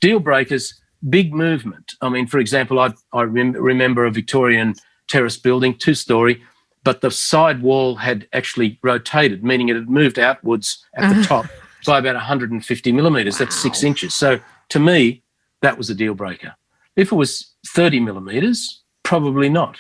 Deal breakers, big movement. I mean, for example, I remember a Victorian terrace building, 2-storey, but the side wall had actually rotated, meaning it had moved outwards at the top by about 150 millimetres. Wow. That's 6 inches. So to me, that was a deal breaker. If it was 30 millimetres, probably not.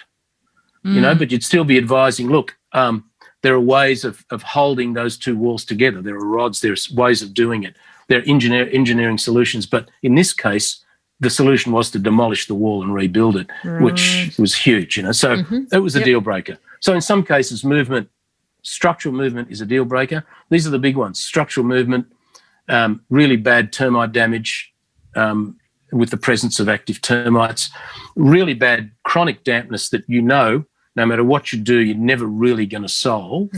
You know, but you'd still be advising, look, there are ways of holding those two walls together. There are rods, there's ways of doing it. There are engineering solutions. But in this case, the solution was to demolish the wall and rebuild it, which was huge, you know. So it was a deal breaker. So in some cases, structural movement is a deal breaker. These are the big ones. Structural movement, really bad termite damage with the presence of active termites, really bad chronic dampness that no matter what you do, you're never really going to solve.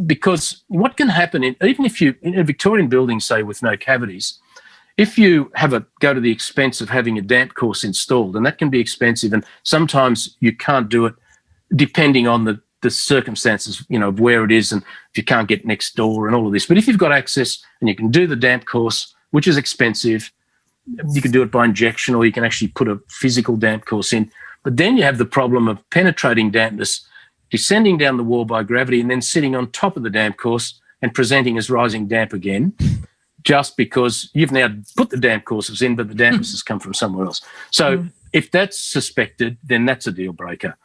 Because what can happen, even if you, in a Victorian building, say, with no cavities, if you go to the expense of having a damp course installed, and that can be expensive, and sometimes you can't do it depending on the circumstances, you know, of where it is and if you can't get next door and all of this. But if you've got access and you can do the damp course, which is expensive, you can do it by injection or you can actually put a physical damp course in. But then you have the problem of penetrating dampness, descending down the wall by gravity and then sitting on top of the damp course and presenting as rising damp again, just because you've now put the damp courses in, but the dampness has come from somewhere else. So if that's suspected, then that's a deal breaker.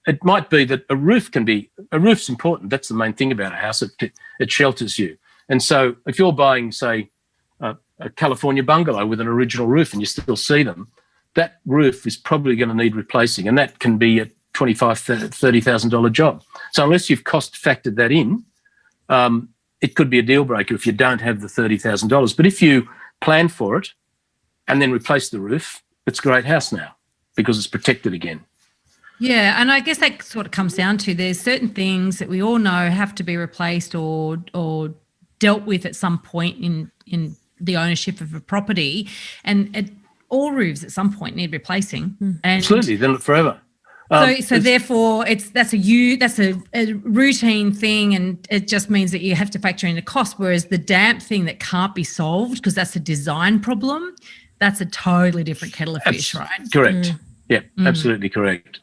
It might be that a roof's important. That's the main thing about a house. It shelters you. And so if you're buying, say, a California bungalow with an original roof and you still see them, that roof is probably going to need replacing, and that can be a $25,000, $30,000 job. So unless you've cost factored that in, it could be a deal breaker if you don't have the $30,000. But if you plan for it and then replace the roof, it's a great house now because it's protected again. Yeah, and I guess that sort of comes down to there's certain things that we all know have to be replaced or dealt with at some point in the ownership of a property, and all roofs at some point need replacing. And absolutely, they'll look forever. So therefore, that's a routine thing, and it just means that you have to factor in the cost. Whereas the damp thing that can't be solved because that's a design problem, that's a totally different kettle of fish, right? Correct. Yeah, absolutely correct.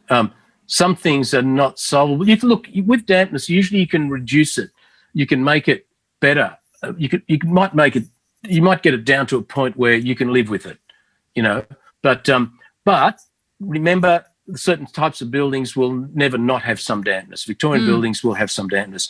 Some things are not solvable. You can look with dampness. Usually, you can reduce it. You can make it better. You might get it down to a point where you can live with it. You know, but remember, certain types of buildings will never not have some dampness. Victorian buildings will have some dampness.